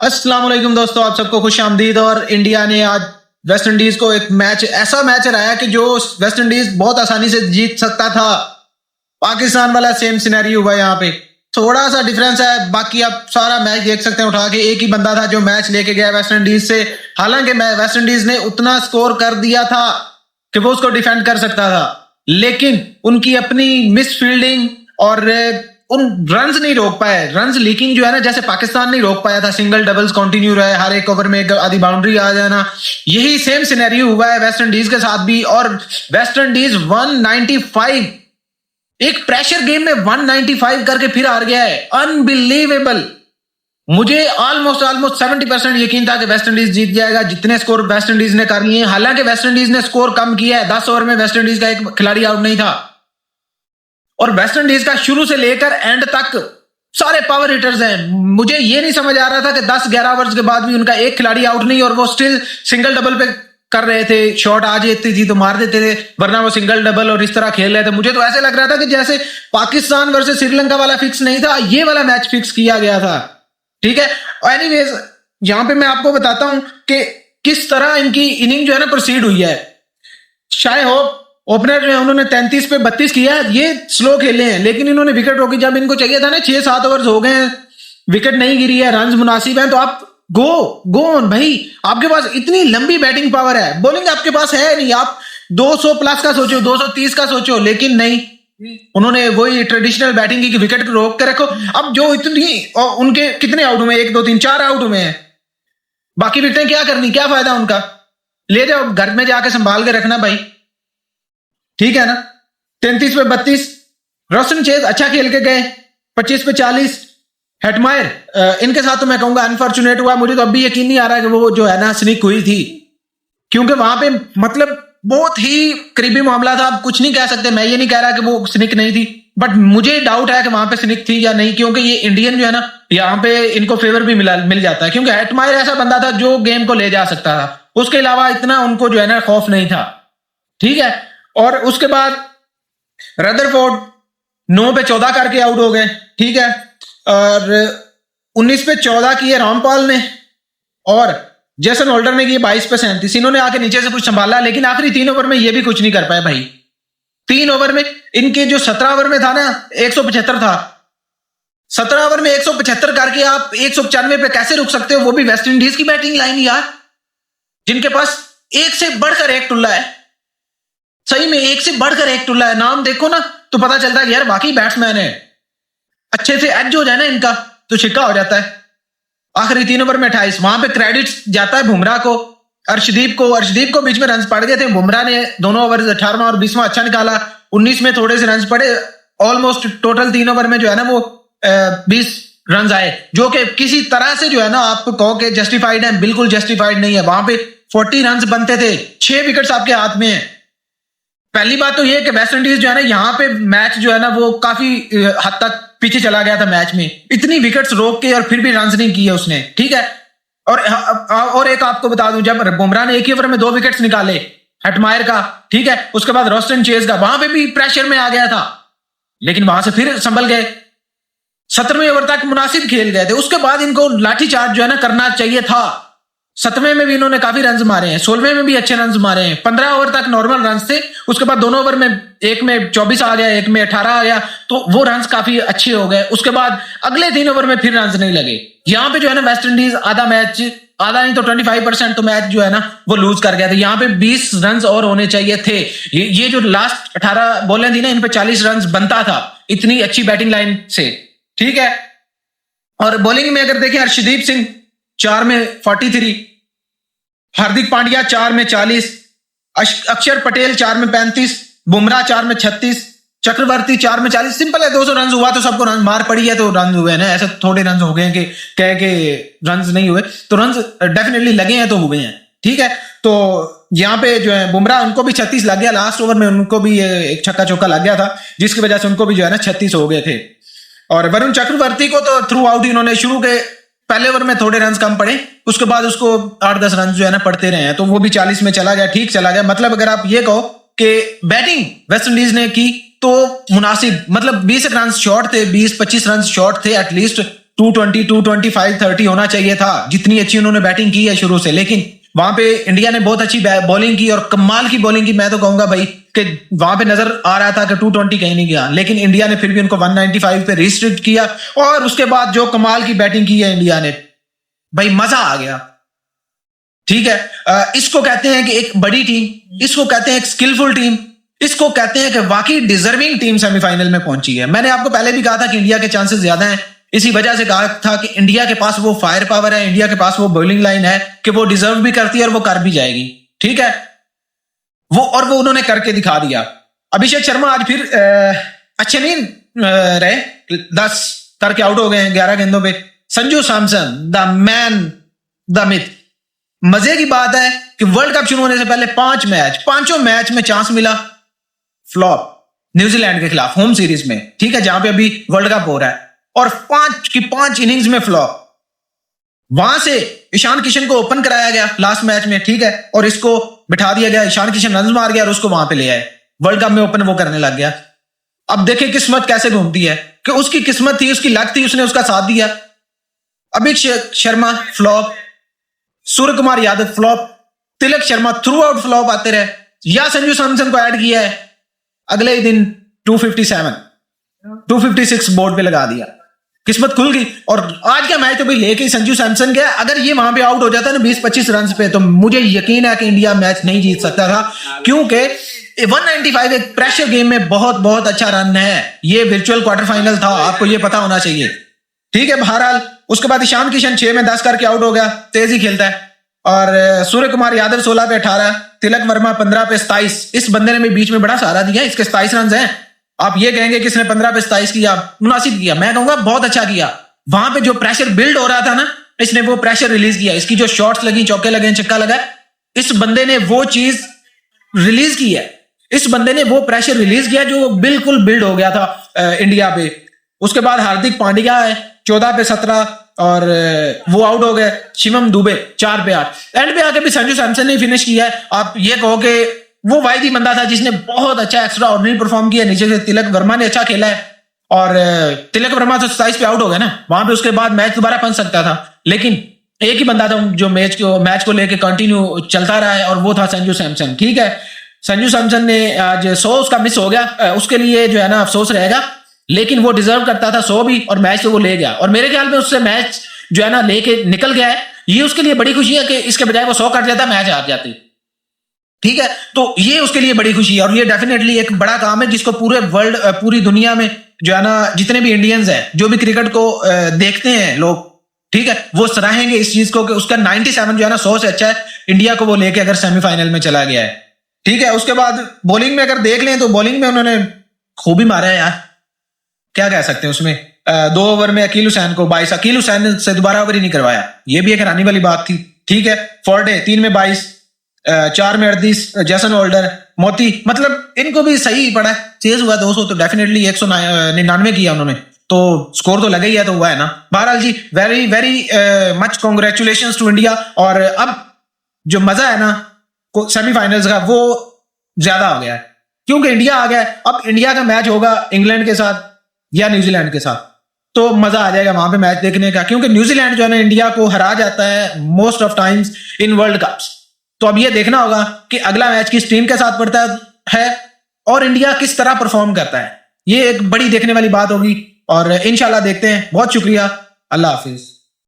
अस्सलाम वालेकुम दोस्तों, आप सबको खुश आमदीद। और इंडिया ने आज वेस्ट इंडीज को एक ऐसा मैच हराया कि जो वेस्ट इंडीज बहुत आसानी से जीत सकता था। पाकिस्तान वाला सेम सिनेरियो हुआ यहाँ पे, थोड़ा सा डिफरेंस है। बाकी आप सारा मैच देख सकते हैं उठा के, एक ही बंदा था जो मैच लेके गया वेस्ट इंडीज से। हालांकि वेस्ट इंडीज ने उतना स्कोर कर दिया था कि वो उसको डिफेंड कर सकता था, लेकिन उनकी अपनी मिस फील्डिंग और उन रन्स नहीं रोक पाए। रन्स लीकिंग जो है ना, जैसे पाकिस्तान नहीं रोक पाया था, सिंगल डबल्स कंटिन्यू रहे, हर एक ओवर में एक आधी बाउंड्री आ जाना। यही सेम सिनेरियो हुआ है वेस्ट इंडीज के साथ भी। और वेस्ट इंडीज 195 एक प्रेशर गेम में 195 करके फिर हार गया है। अनबिलीवेबल। मुझे ऑलमोस्ट 70% यकीन था कि वेस्ट इंडीज जीत जाएगा, जितने स्कोर वेस्ट इंडीज ने कर लिए। हालांकि वेस्ट इंडीज ने स्कोर कम किया है, 10 ओवर में वेस्ट इंडीज का एक खिलाड़ी आउट नहीं था। और वेस्ट इंडीज का शुरू से लेकर एंड तक सारे पावर हिटर्स हैं। मुझे ये नहीं समझ आ रहा था कि 10-11 ओवर्स के बाद भी उनका एक खिलाड़ी आउट नहीं और वो स्टिल सिंगल डबल पे कर रहे थे। शॉट आ जाती थी तो मार देते थे, वरना वो सिंगल डबल और इस तरह खेल रहे थे। मुझे तो ऐसे लग रहा था कि जैसे पाकिस्तान वर्सेस श्रीलंका वाला फिक्स नहीं था, ये वाला मैच फिक्स किया गया था। ठीक है, एनीवेज यहां पे मैं आपको बताता हूं कि किस तरह इनकी इनिंग जो है ना प्रोसीड हुई है। शायद होप ओपनर जो है उन्होंने 33 पे 32 किया है। ये स्लो खेले हैं, लेकिन इन्होंने विकेट रोकी जब इनको चाहिए था ना। 6-7 ओवर्स हो गए हैं, विकेट नहीं गिरी है, रन मुनासिब हैं, तो आप गो ऑन भाई। आपके पास इतनी लंबी बैटिंग पावर है, बॉलिंग आपके पास है नहीं। आप 200 प्लस का सोचो, 230 का सोचो, लेकिन नहीं, उन्होंने वही ट्रेडिशनल बैटिंग की कि विकेट रोक के रखो। अब जो इतनी उनके कितने आउट हुए, 1 2 3 4 आउट हुए हैं, बाकी विकेटें क्या करनी, क्या फायदा उनका। ले जाओ घर में जाके संभाल के रखना भाई, ठीक है ना। 33 पे 32 रोशन चेज अच्छा खेल के गए, 25 पे 40 हेटमायर। इनके साथ तो मैं कहूंगा अनफॉर्चुनेट हुआ। मुझे तो अब भी यकीन नहीं आ रहा कि वो जो है ना स्निक हुई थी, क्योंकि वहां पे मतलब बहुत ही करीबी मामला था। अब कुछ नहीं कह सकते, मैं ये नहीं कह रहा कि वो स्निक नहीं थी, बट मुझे डाउट है कि वहां पे स्निक थी या नहीं, क्योंकि ये इंडियन जो है ना, यहाँ पे इनको फेवर भी मिल जाता है, क्योंकि हेटमायर ऐसा बंदा था जो गेम को ले जा सकता था। उसके अलावा इतना उनको जो है ना खौफ नहीं था, ठीक है। और उसके बाद रदरफोर्ड 9 पे 14 करके आउट हो गए, ठीक है। और 19 पे 14 किए रामपाल ने, और जेसन होल्डर ने किए 22 पे 37। इन्होंने आके नीचे से कुछ संभाला, लेकिन आखिरी 3 ओवर में ये भी कुछ नहीं कर पाए भाई। 3 ओवर में इनके जो 17 ओवर में था ना 175 था। 17 ओवर में 175 करके आप 195 पे कैसे रुक सकते हो, वो भी वेस्ट इंडीज की बैटिंग लाइन यार, जिनके पास एक से बढ़कर एक टुल्ला है। सही में एक से बढ़कर एक टुल्ला है। नाम देखो ना तो पता चलता है कि यार वाकई बैट्समैन है। अच्छे से एज हो जाए ना इनका तो छिक्का हो जाता है। आखिरी 3 ओवर में 28, वहां पे क्रेडिट जाता है बुमराह को, अर्शदीप को बीच में रन पड़ गए थे। बुमराह ने दोनों ओवर 18वां और 20वां अच्छा निकाला। 19 में थोड़े से रन पड़े, ऑलमोस्ट टोटल 3 ओवर में जो है ना वो 20 रन आए, जो कि किसी तरह से जो है ना आप कहो कि जस्टिफाइड है, बिल्कुल जस्टिफाइड नहीं है। वहां पे 40 रन बनते थे, 6 विकेट्स आपके हाथ में है। पहली बात तो ये कि वेस्ट इंडीज जो है ना यहाँ पे मैच जो है ना वो काफी हद तक पीछे चला गया था मैच में, इतनी विकेट्स रोक के और फिर भी रन नहीं किए उसने, ठीक है। और एक आपको बता दूं, जब बुमराह ने एक ही ओवर में 2 विकेट्स निकाले हेटमायर का, ठीक है, उसके बाद रोस्टन चेज का, वहां पे भी प्रेशर में आ गया था, लेकिन वहां से फिर संभल गए। 17वें ओवर तक मुनासिब खेल गए थे। उसके बाद इनको लाठीचार्ज जो है ना करना चाहिए था। 7वें में भी इन्होंने काफी रन मारे हैं, 16वें में भी अच्छे रन मारे हैं। 15 ओवर तक नॉर्मल रन थे, उसके बाद दोनों ओवर में, एक में 24 आ गया, एक में 18 आ गया, तो वो रन काफी अच्छे हो गए। उसके बाद अगले 3 ओवर में फिर रन नहीं लगे। यहाँ पे जो है ना वेस्ट इंडीज आधा नहीं तो 25% तो मैच जो है ना वो लूज कर गया था। यहाँ पे 20 रन और होने चाहिए थे। ये जो लास्ट 18 बॉलें थी ना, इन पे 40 रन बनता था, इतनी अच्छी बैटिंग लाइन से, ठीक है। और बॉलिंग में अगर देखें, अर्शदीप सिंह 4 में 43, हार्दिक पांड्या 4 में 40, अक्षर पटेल 4 में 35, बुमराह 4 में 36, चक्रवर्ती 4 में 40। सिंपल है, 200 रन हुआ तो सबको रन मार पड़ी है तो रन हुए ना। ऐसे थोड़े रन हो गए कि कह के रन नहीं हुए, तो रन डेफिनेटली लगे हैं तो हुए हैं, ठीक है। तो यहाँ पे जो है बुमराह, उनको भी 36 लग गया लास्ट ओवर में, उनको भी एक छक्का चौका लग गया था, जिसकी वजह से उनको भी जो है ना 36 हो गए थे। और वरुण चक्रवर्ती को तो थ्रू आउट इन्होंने शुरू के पहले ओवर में थोड़े रन कम पड़े, उसके बाद उसको 8-10 रन जो है ना पड़ते रहे हैं, तो वो भी 40 में चला गया, ठीक चला गया। मतलब अगर आप ये कहो कि बैटिंग वेस्ट इंडीज ने की तो मुनासिब, मतलब 20 रन शॉर्ट थे, 20-25 रन शॉर्ट थे एटलीस्ट 220, 225, 30 होना चाहिए था, जितनी अच्छी उन्होंने बैटिंग की है शुरू से। लेकिन वहां पे इंडिया ने बहुत अच्छी बॉलिंग की और कमाल की बॉलिंग की। मैं तो कहूंगा भाई कि वहां पे नजर आ रहा था कि 220 कहीं नहीं गया, लेकिन इंडिया ने फिर भी उनको 195 पे रिस्ट्रिक्ट किया। और उसके बाद जो कमाल की बैटिंग की है इंडिया ने, भाई मजा आ गया। ठीक है, इसको कहते हैं कि एक बड़ी टीम, इसको कहते हैं एक स्किलफुल टीम, इसको कहते हैं कि वाकई डिजर्विंग टीम सेमीफाइनल में पहुंची है। मैंने आपको पहले भी कहा था कि इंडिया के चांसेस ज्यादा हैं, इसी वजह से कहा था कि इंडिया के पास वो फायर पावर है, इंडिया के पास वो बॉलिंग लाइन है कि वो डिजर्व भी करती है और वो कर भी जाएगी। ठीक है, वो उन्होंने करके दिखा दिया। अभिषेक शर्मा आज फिर अच्छे नहीं रहे, 10 करके आउट हो गए हैं 11 गेंदों पे। Sanju Samson the man the myth. मजे की बात है कि वर्ल्ड कप शुरू होने से पहले 5 मैच, पांचों मैच में चांस मिला, फ्लॉप। न्यूजीलैंड के खिलाफ होम सीरीज में, ठीक है, जहां पे अभी वर्ल्ड कप हो रहा है, और 5 की 5 इनिंग्स में फ्लॉप। वहां से ईशान किशन को ओपन कराया गया लास्ट मैच में, ठीक है, और इसको बिठा दिया गया। ईशान किशन रन मार गया और उसको वहां पे ले आए, वर्ल्ड कप में ओपन वो करने लग गया। अब देखिए किस्मत कैसे घूमती है, कि उसकी किस्मत थी, उसकी लक थी, उसने उसका साथ दिया। अभिषेक शर्मा फ्लॉप, सूर्य कुमार यादव फ्लॉप, तिलक शर्मा थ्रू आउट फ्लॉप आते रहे, या संजू सैमसन को ऐड किया है, अगले ही दिन 257, 256 बोर्ड पे लगा दिया, किस्मत खुल गई। और आज का मैच तो भाई लेके संजू सैमसन गया। अगर ये वहां पे आउट हो जाता ना 20-25 रन पे, तो मुझे यकीन है कि इंडिया मैच नहीं जीत सकता था, क्योंकि 195 एक प्रेशर गेम में बहुत बहुत अच्छा रन है। ये वर्चुअल क्वार्टर फाइनल था, आपको ये पता होना चाहिए। ठीक है, बहरहाल उसके बाद ईशान किशन 6 में 10 करके आउट हो गया, तेज ही खेलता है। और सूर्य कुमार यादव 16 पे 18, तिलक वर्मा 15 पे 27। इस बंदे ने भी बीच में बड़ा सहारा दिया, इसके 27 रन हैं। आप ये कहेंगे कि इसने 15 पे 27 किया, मुनासिब किया, मैं कहूंगा बहुत अच्छा किया। वहां पे जो प्रेशर बिल्ड हो रहा था ना, इसने वो प्रेशर रिलीज किया। इसकी जो शॉट्स लगी, चौके लगे, छक्का लगा, इस बंदे ने वो चीज रिलीज की है। इस बंदे ने वो प्रेशर रिलीज किया जो बिल्कुल बिल्ड हो गया था इंडिया पे। उसके बाद हार्दिक पांड्या है 14 पे 17, और वो आउट हो गए। शिवम दुबे 4 पे 8। एंड पे आके भी संजू सैमसन ने फिनिश किया है। आप ये कहो कि वो वाहिद ही बंदा था जिसने बहुत अच्छा एक्स्ट्रा ऑर्डिनरी परफॉर्म किया। नीचे से तिलक वर्मा ने अच्छा खेला है, और तिलक वर्मा तो 27 पे आउट हो गया ना, वहां पे उसके बाद मैच दोबारा बन सकता था, लेकिन एक ही बंदा था जो मैच को लेके कंटिन्यू चलता रहा है, और वो था संजू सैमसन। ठीक है, संजू सैमसन ने आज 100 उसका मिस हो गया, उसके लिए जो है ना अफसोस रहेगा, लेकिन वो डिजर्व करता था 100 भी, और मैच तो वो ले गया। और मेरे ख्याल में उससे मैच जो है ना लेके निकल गया है, ये उसके लिए बड़ी खुशी है कि इसके बजाय वो 100 कर जाता, मैच हार जाते। ठीक है, तो ये उसके लिए बड़ी खुशी है, और ये डेफिनेटली एक बड़ा काम है जिसको पूरे वर्ल्ड, पूरी दुनिया में जो है ना जितने भी इंडियंस हैं, जो भी क्रिकेट को देखते हैं लोग, ठीक है, वो सराहेंगे इस चीज को कि उसका 97 जो है ना 100 से अच्छा है इंडिया को वो लेके अगर सेमीफाइनल में चला गया है। ठीक है, उसके बाद बॉलिंग में अगर देख लें तो बॉलिंग में उन्होंने खूब ही मारा है यार, क्या कह सकते हैं उसमें। 2 ओवर में अकील हुसैन को 22, अकील हुसैन से दोबारा ओवर ही नहीं करवाया, ये भी एक हैरानी वाली बात थी। ठीक है, फोर्डे 3 में 22, 4 में 38, जैसन होल्डर, मोती, मतलब इनको भी सही पड़ा, चेज हुआ 200, तो डेफिनेटली 199 किया उन्होंने, तो स्कोर तो लगा ही है, तो हुआ है ना। बहरहाल जी, very very much congratulations to India. और अब जो मजा है ना सेमीफाइनल्स का, वो ज्यादा हो गया है, क्योंकि इंडिया आ गया है। अब इंडिया का मैच होगा इंग्लैंड के साथ या न्यूजीलैंड के साथ, तो मजा आ जाएगा वहां पे मैच देखने का, क्योंकि न्यूजीलैंड जो है ना इंडिया को हरा जाता है most of times in world cups. तो अब ये देखना होगा कि अगला मैच किस टीम के साथ पड़ता है और इंडिया किस तरह परफॉर्म करता है। ये एक बड़ी देखने वाली बात होगी, और इंशाल्लाह देखते हैं। बहुत शुक्रिया, अल्लाह हाफिज।